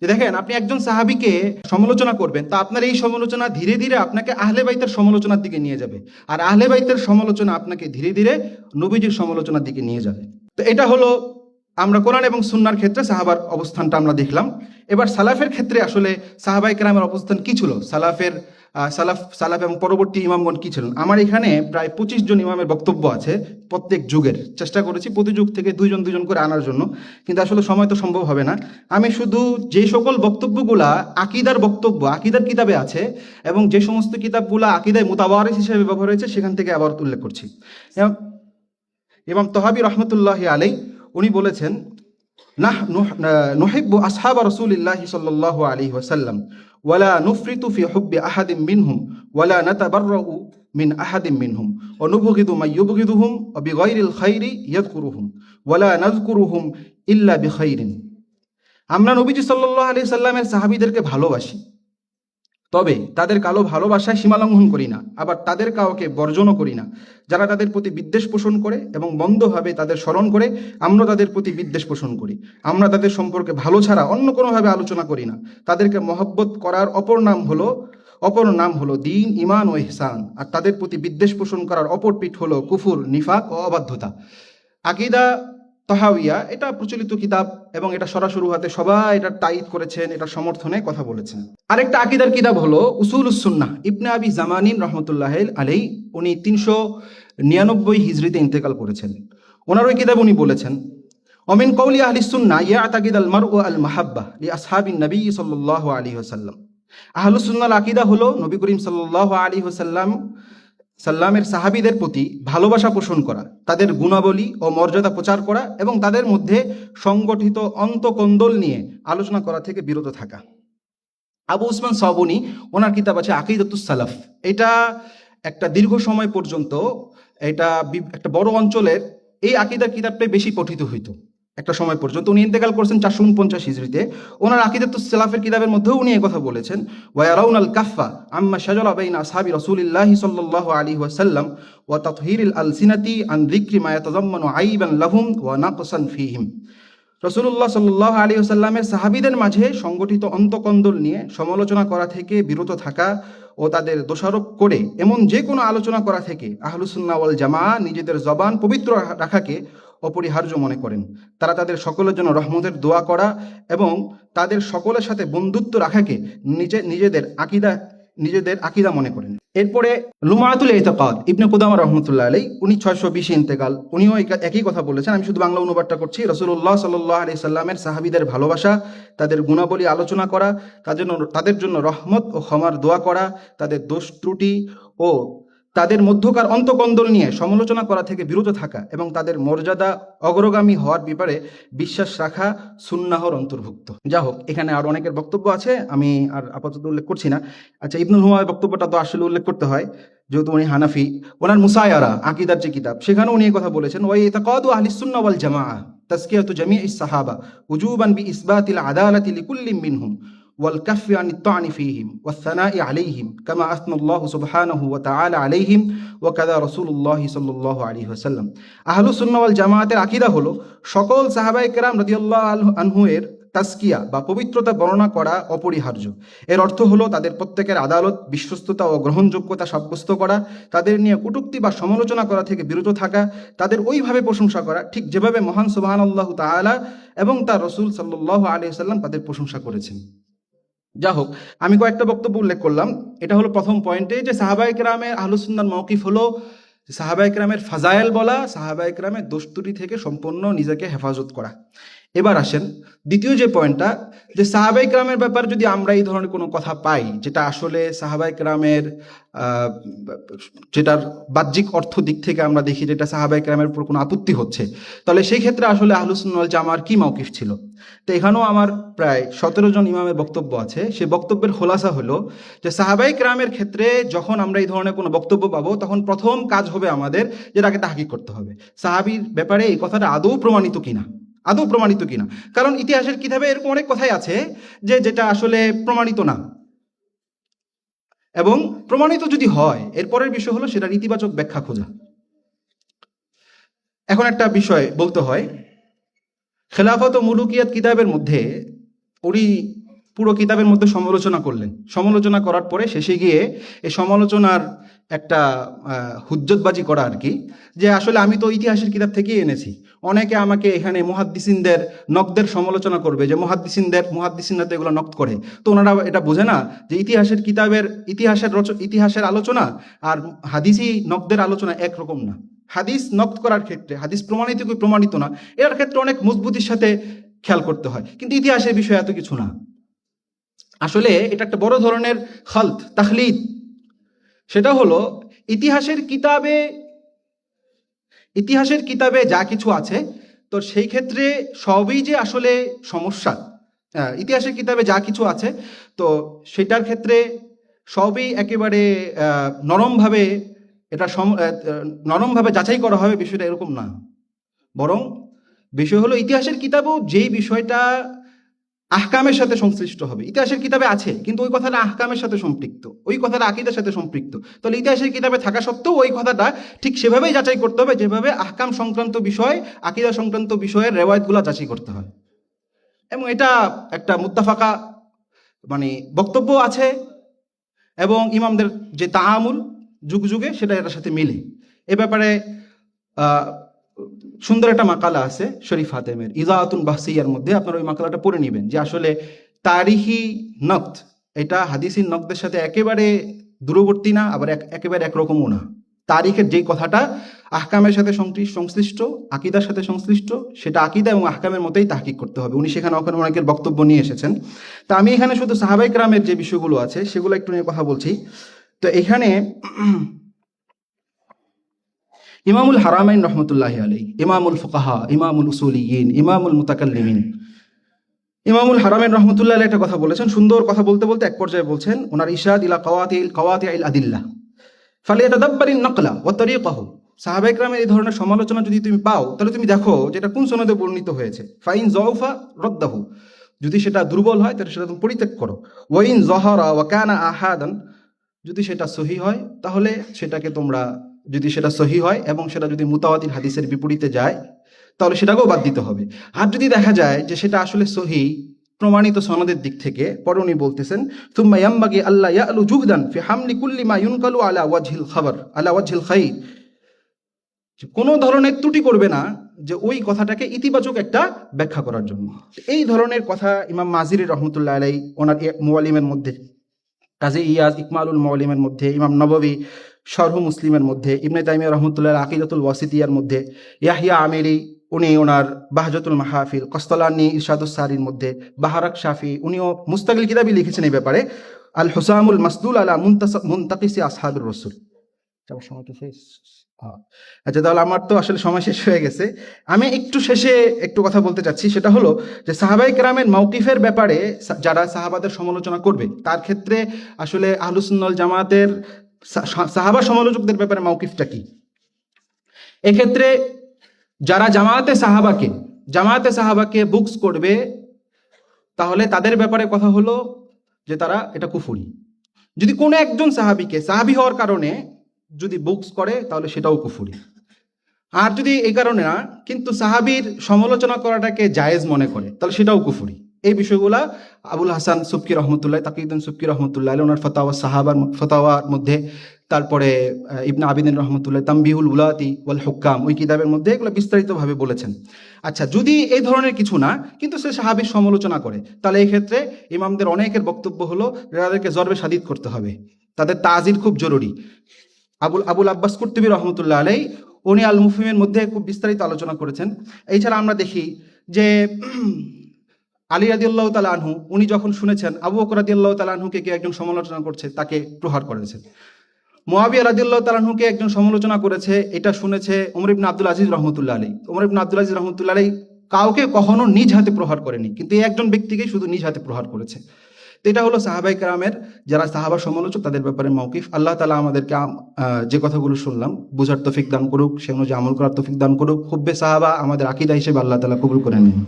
যে দেখেন, আপনি একজন সাহাবীকে সমালোচনা করবেন, তা আপনার এই সমালোচনা ধীরে ধীরে আপনাকে আহলে বাইতের সমালোচনার দিকে নিয়ে যাবে, আর আহলে বাইতের সমালোচনা আপনাকে ধীরে ধীরে নবীজির সমালোচনার দিকে নিয়ে যাবে। তো এটা হলো আমরা কোরআন এবং সুন্নাহর ক্ষেত্রে সাহাবার অবস্থানটা আমরা দেখলাম। এবার সালাফের ক্ষেত্রে আসলে সাহাবায়ে কেরামের অবস্থান কি ছিল, সালাফ এবং পরবর্তী ইমামগণ কি ছিলেন। আমার এখানে প্রায় 25 জন ইমামের বক্তব্য আছে প্রত্যেক যুগের। চেষ্টা করেছি প্রতি যুগ থেকে দুইজন দুইজন করে আনার জন্য, কিন্তু আসলে সময় তো সম্ভব হবে না। আমি শুধু যে সকল বক্তব্যগুলা আকিদার বক্তব্য, আকিদার কিতাবে আছে এবং যে সমস্ত কিতাবগুলা আকিদায় মুতাওয়ারিস হিসেবে ব্যবহার হয়েছে সেখান থেকে আবার উল্লেখ করছি। ইমাম তহাবী রহমতুল্লাহি আলাই উনি বলেছেন, নুহিব্বু আসহাবা রাসূলিল্লাহি সাল্লাল্লাহু আলাইহি ওয়াসাল্লাম ওয়ালা নুফরিতু ফি হুব্বি আহাদিম মিনহুম ওয়ালা নাতাবাররাউ মিন আহাদিম মিনহুম ওয়া নুবগিদু মান ইউবগিদুহুম ওয়া বিগাইরিল খাইরি ইয়াযকুরুহুম ওয়ালা নাযকুরুহুম ইল্লা বিখাইরিন। আমরা নবীজি সাল্লাল্লাহু আলাইহি সাল্লামের সাহাবীদেরকে ভালোবাসি, তবে তাদের কালো ভালোবাসায় সীমালঙ্ঘন করি না, আবার তাদের কাউকে বর্জনও করি না। যারা তাদের প্রতি বিদ্বেষ পোষণ করে এবং মন্দভাবে তাদের স্মরণ করে, আমরা তাদের প্রতি বিদ্বেষ পোষণ করি। আমরা তাদের সম্পর্কে ভালো ছাড়া অন্য কোনোভাবে আলোচনা করি না। তাদেরকে মহব্বত করার অপর নাম হলো দ্বীন, ঈমান ও ইহসান। আর তাদের প্রতি বিদ্বেষ পোষণ করার অপর পিঠ হলো কুফর, নিফাক ও অবাধ্যতা। আকিদা তহাউইয়া এটা প্রচলিত কিতাব এবং এটা সরাসরি হাতে সবাই এটা তাইদ করেছেন, এটা সমর্থনে কথা বলেছেন। আরেকটা আকিদার কিতাব হলো উসুলুস সুন্নাহ, ইবনে আবি জামানিন রহমতুল্লাহ আলাই। উনি 399 হিজরিতে ইন্তেকাল করেছেন। ওনার ওই কিতাব উনি বলেছেন, অমিন কওলি আহলিস সুন্নাহ ইয়াতাকিদ আল মারউ আল মাহাব্বাহ লিআসহাবিন নবী সাল্লাল্লাহু আলাইহি ওয়াসাল্লাম। আহলুস সুন্নাহর আকীদা হলো নবী করিম সাল্লাল্লাহু আলাইহি সাল্লামের সাহাবীদের প্রতি ভালোবাসা পোষণ করা, তাদের গুণাবলী ও মর্যাদা প্রচার করা এবং তাদের মধ্যে সংগঠিত অন্তকন্দল নিয়ে আলোচনা করা থেকে বিরত থাকা। আবু উসমান সাবুনি ওনার কিতাব আছে আকীদাতুস সালাফ। এটা একটা দীর্ঘ সময় পর্যন্ত এটা একটা বড় অঞ্চলের এই আকীদার কিতাবটাই বেশি পঠিত হইতো একটা সময় পর্যন্ত। উনি ইন্তেকাল করছেন 449 হিজরিতে। ওনার আকীদাতুস সালাফের কিতাবের মধ্যেও উনি এই কথা বলেছেন, ওয়ায়ারাউনাল কাফা আম্মা শাজারা বাইনা আসহাবি রাসূলিল্লাহি সাল্লাল্লাহু আলাইহি ওয়াসাল্লাম ওয়া তাতহীরিল আলসিনাতি আন যিকরি মা ইয়াতাযাম্মানু আইবান লাহুম ওয়া নাকসান ফীহিম। রাসূলুল্লাহ সাল্লাল্লাহু আলাইহি ওয়াসাল্লামের সাহাবীদের মাঝে সংগঠিত অন্তকন্দল নিয়ে সমালোচনা করা থেকে বিরত থাকা ও তাদের দোষারোপ করে এমন যে কোনো আলোচনা করা থেকে আহলুস সুন্নাহ ওয়াল জামাআহ নিজেদের জবান পবিত্র রাখাকে অপরিহার্য মনে করেন। তারা তাদের সকলের জন্য রহমতের দোয়া করা এবং তাদের সকলের সাথে বন্ধুত্ব রাখাকে নিজেদের আকীদা মনে করেন। এরপরে লুমায়াতুল ইতিকাদ, ইবনে কুদামা রাহমাতুল্লাহ আলাইহি, উনি 620 ইন্তেকাল। উনিও একই কথা বলেছেন। আমি শুধু বাংলা অনুবাদটা করছি। রাসূলুল্লাহ সাল্লাল্লাহু আলাইহি সাল্লামের সাহাবীদের ভালোবাসা, তাদের গুণাবলী আলোচনা করা, তাদের জন্য রহমত ও ক্ষমার দোয়া করা, তাদের দোষ ত্রুটি ও তাদের মধ্যকার অন্তকন্দল নিয়ে সমালোচনা করা থেকে বিরত থাকা এবং তাদের মর্যাদা অগ্রগামী হওয়ার ব্যাপারে বিশ্বাস রাখা সুন্নাহর অন্তর্ভুক্ত। যা হোক, এখানে আর অনেকের বক্তব্য আছে, আমি আর আপাতত উল্লেখ করছি না। আচ্ছা, ইবনুল হুমায়ুনের বক্তব্যটা তো আসলে উল্লেখ করতে হয়, যেহেতু উনি হানাফি। ওনার মুসায়ারা আকিদার যে কিতাব, সেখানে উনি এই কথা বলেছেন, ওয়া ইতাকাদু আহলিস সুন্নাহ ওয়াল জামাআহ তাজকিয়াতু জামিইস সাহাবা উজুবান বিইসবাতিল আদালাতি লিকুল্লিম মিনহুম والكف عن الطعن فيهم والثناء عليهم كما أثنى الله سبحانه وتعالى عليهم وكذا رسول الله صلى الله عليه وسلم। আহলুস সুন্নাহ ওয়াল জামাআতের আকীদা হলো সকল সাহাবায়ে কেরাম রাদিয়াল্লাহু আনহুয়ের তাজকিয়া বা পবিত্রতা বর্ণনা করা অপরিহার্য। এর অর্থ হলো তাদের প্রত্যেকের আদালত, বিশ্বস্ততা ও গ্রহণযোগ্যতা সাব্যস্ত করা, তাদের নিয়ে কটূক্তি বা সমালোচনা করা থেকে বিরত থাকা, তাদের ওইভাবে প্রশংসা করা ঠিক যেভাবে মহান সুবহানাল্লাহু তাআলা এবং তার রাসূল সাল্লাল্লাহু আলাইহি ওয়াসাল্লাম তাদের প্রশংসা করেছেন। যা হোক, আমি কয়েকটা বক্তব্য উল্লেখ করলাম। এটা হলো প্রথম পয়েন্টে, যে সাহাবায়ে কেরামের আহলুস সুন্নাহর মওকিফ হলো সাহাবায়ে কেরামের ফাজায়েল বলা, সাহাবায়ে কেরামের দোষ ত্রুটি থেকে সম্পূর্ণ নিজেকে হেফাজত করা। এবার আসেন দ্বিতীয় যে পয়েন্টটা, যে সাহাবায়ে কেরামের ব্যাপারে যদি আমরা এই ধরনের কোনো কথা পাই যেটা আসলে সাহাবায়ে কেরামের যেটার বাহ্যিক অর্থ দিক থেকে আমরা দেখি যেটা সাহাবায়ে কেরামের উপর কোনো আপত্তি হচ্ছে, তাহলে সেই ক্ষেত্রে আসলে আহলুস সুন্নাহ ওয়াল জামাআর কি মওকিফ ছিল। তো এখানেও আমার প্রায় 17 জন ইমামের বক্তব্য আছে। সেই বক্তব্যের খোলাসা হলো যে সাহাবায়ে কেরামের ক্ষেত্রে যখন আমরা এই ধরনের কোনো বক্তব্য পাবো, তখন প্রথম কাজ হবে আমাদের যেটাকে তাহকিক করতে হবে, সাহাবীর ব্যাপারে এই কথাটা আদৌ প্রমাণিত কিনা। কারণ ইতিহাসের কিতাবে এরকম অনেক কথাই আছে যেটা আসলে প্রমাণিত না, এবং প্রমাণিত যদি হয় এরপরের বিষয় হলো সেটার ইতিবাচক ব্যাখ্যা খোঁজা। এখন একটা বিষয় বলতে হয়, খেলাফত ও মুলুকিয়াত কিতাবের মধ্যে উনি পুরো কিতাবের মধ্যে সমালোচনা করলেন। সমালোচনা করার পরে শেষে গিয়ে এই সমালোচনার একটা হুজ্জতবাজি করা আর কি, যে আসলে আমি তো ইতিহাসের কিতাব থেকেই এনেছি। অনেকে আমাকে এখানে মুহাদ্দিসিনদের নকদের সমালোচনা করবে, যে মুহাদ্দিসিনরা তো এগুলো নক্ত করে। তো ওনারা এটা বোঝে না যে ইতিহাসের আলোচনা আর হাদিসি নকদের আলোচনা একরকম না। হাদিস নক্ত করার ক্ষেত্রে, হাদিস প্রমাণিত কি প্রমাণিত না, এর ক্ষেত্রে অনেক মজবুতির সাথে খেয়াল করতে হয়, কিন্তু ইতিহাসের বিষয়ে এত কিছু না। আসলে এটা একটা বড় ধরনের খালত, তাখলিদ। সেটা হলো ইতিহাসের কিতাবে যা কিছু আছে, তো সেই ক্ষেত্রে সবই যে আসলে সমস্যা। ইতিহাসের কিতাবে যা কিছু আছে, তো সেটার ক্ষেত্রে সবই একেবারে নরমভাবে যাচাই করা হবে, বিষয়টা এরকম না। বরং বিষয় হলো ইতিহাসের কিতাবও যেই বিষয়টা আহকামের সাথে সংশ্লিষ্ট হবে। ইতিহাসের কিতাবে আছে, কিন্তু ওই কথাটা আহকামের সাথে সম্পৃক্ত, ওই কথাটা আকীদার সাথে সম্পৃক্ত। তাহলে ইতিহাসের কিতাবে থাকা সত্ত্বেও ওই কথাটা ঠিক সেভাবেই যাচাই করতে হবে, যেভাবে আহকাম সংক্রান্ত বিষয়, আকীদা সংক্রান্ত বিষয়ের রেওয়ায়েতগুলো যাচাই করতে হয়। এবং এটা একটা মুত্তাফাকা বক্তব্য আছে, এবং ইমামদের যে তাআমুল যুগ যুগে সেটা এটার সাথে মিলে। এ ব্যাপারে সুন্দর একটা মাকালা আছে শরীফ হাতেমের ইজাআতুন বাহসিয়ার মধ্যে, আপনারা ওই মাকালাটা পড়ে নেবেন, যে আসলে তারিখি নক্ত এটা হাদিসি নক্তের সাথে একেবারে দূরবর্তী না, আবার একেবারে একরকমও না। তারিখের যেই কথাটা আহকামের সাথে সংশ্লিষ্ট, আকীদার সাথে সংশ্লিষ্ট, সেটা আকীদা এবং আহকামের মতোই তাহকিক করতে হবে। উনি সেখানে অনেকের বক্তব্য নিয়ে এসেছেন। তা আমি এখানে শুধু সাহাবায়ে কেরামের যে বিষয়গুলো আছে সেগুলো একটু নিয়ে কথা বলছি। তো এখানে ইমামুল হারামাইন রহমতুল্লাহি আলাইহি, ইমামুল ফুকাহা, ইমামুল উসুলিয়িন, ইমামুল মুতাকাল্লিমিন, ইমামুল হারামাইন রহমতুল্লাহি আলাইহি একটা কথা বলেছেন। সুন্দর কথা বলতে বলতে এক পর্যায়ে বলছেন, ওনার ইরশাদ ইলা কাওয়াতিল আদিল্লাহ ফালিয়াতাদাব্বারিন নাকলা ওয়া তারিকাহু। সাহাবায়ে কেরামের এই ধরনের সমালোচনা যদি তুমি পাও, তাহলে তুমি দেখো যেটা কোন সনদে বর্ণিত হয়েছে। ফাইন যাউফা রাদ্দাহু, যদি সেটা দুর্বল হয় তাহলে সেটা তুমি পরিত্যাগ করো। ওয়াইন যাহারা ওয়া কানা আহাদান, যদি সেটা সহি হয় তাহলে সেটাকে তোমরা, যদি সেটা সহি হয় এবং সেটা যদি মুতাওয়াতির হাদিসের বিপরীতে যায়, তাহলে সেটাকেও বাদ দিতে হবে। আর যদি দেখা যায় যে সেটা আসলে সহি প্রমাণিত সনদের দিক থেকে, পরে উনি বলতেছেন সুম্মা ইয়ামবাগি আল্লাহ ইয়ালু জুহদান ফি হামলি কুল্লি মা ইউনকালু আলা ওয়াজহিল খাইর, কোনো ধরনের ত্রুটি করবে না যে ওই কথাটাকে ইতিবাচক একটা ব্যাখ্যা করার জন্য। এই ধরনের কথা ইমাম মাজিরি রহমতুল্লাহ আলাইহি ওনার মুআল্লিমের মধ্যে, কাজী ইয়াজ ইকমালুল মুআল্লিমের মধ্যে, ইমাম নববী শরহ মুসলিমের মধ্যে, ইবনে তাইমিয়া রহমতুল্লাহ আকিদাতুল ওয়াসিতিয়ার মধ্যে, ইয়াহিয়া আমিরি উনি ওনার বাহজাতুল মাহফিল, কস্তালানি ইরশাদুস সারির মধ্যে, বাহারাক শাফি উনিও মুস্তাকিল কিতাবই লিখেছেন এই ব্যাপারে, আল হুসামুল মাসদুল আলা মুনতাকিসি আসহাবির রাসূল। আচ্ছা, তাহলে আমার তো আসলে সময় শেষ হয়ে গেছে। আমি শেষে একটু কথা বলতে চাচ্ছি, সেটা হলো যে সাহাবায়ে কেরামের মাওকিফের ব্যাপারে যারা সাহাবাদের সমালোচনা করবে, তার ক্ষেত্রে আসলে আহলুস সুন্নাহ ওয়াল জামাতের সাহাবা সমালোচকদের ব্যাপারে মাওকিফটা কি। এক্ষেত্রে যারা জামায়াতে সাহাবাকে বুকস করবে, তাহলে তাদের ব্যাপারে কথা হলো যে তারা এটা কুফরি। যদি কোনো একজন সাহাবি হওয়ার কারণে যদি বুকস করে, তাহলে সেটাও কুফরি। আর যদি এই কারণে না, কিন্তু সাহাবীর সমালোচনা করাটাকে জায়েজ মনে করে, তাহলে সেটাও কুফরি। এই বিষয়গুলা আবুল হাসান সুবকি রহমতুল্লাহ, তাকিউদ্দিন সুবকি রহমতুল্লাহ ওনার ফতাওয়ার মধ্যে, তারপরে ইবনে আবিদিন রহমতুল্লাহ তামবিহুল উলাতি ওয়াল হুক্কাম ওই কিতাবের মধ্যে এগুলো বিস্তারিতভাবে বলেছেন। আচ্ছা, যদি এই ধরনের কিছু না, কিন্তু সে সাহাবীর সমালোচনা করে, তাহলে এই ক্ষেত্রে ইমামদের অনেকের বক্তব্য হলো তাদেরকে জরবে শাদীদ করতে হবে, তাদের তাজির খুব জরুরি। আবুল আব্বাস কুরতুবী রহমতুল্লাহ আলাইহি উনি আল মুফহিমের মধ্যে খুব বিস্তারিত আলোচনা করেছেন। এছাড়া আমরা দেখি যে আলী রাদিয়াল্লাহু তাআলা আনহু উনি যখন শুনেছেন আবু বকর রাদিয়াল্লাহু তাআলা আনহুকে কেউ একজন সমালোচনা করছে, তাকে প্রহার করেছেন। মুআবিয়া রাদিয়াল্লাহু তাআলা আনহুকে একজন সমালোচনা করেছে, এটা শুনেছে ওমর ইবনে আব্দুল আজিজ রহমতুল্লাহ আলাইহি। ওমর ইবনে আব্দুল আজিজ রহমতুল্লাহ আলাইহি কাউকে কখনো নিজ হাতে প্রহার করেনি, কিন্তু এই একজন ব্যক্তিকেই শুধু নিজ হাতে প্রহার করেছে। তো এটা হলো সাহাবায়ে কেরামের, যারা সাহাবা সমালোচক, তাদের ব্যাপারে মাওকিফ। আল্লাহ তাআলা আমাদেরকে যে কথাগুলো শুনলাম বোঝার তৌফিক দান করুক, সে অনুযায়ী আমল করার তৌফিক দান করুক। হুব্বে সাহাবা আমাদের আকীদা হিসেবে আল্লাহ তাআলা কবুল করে নিন।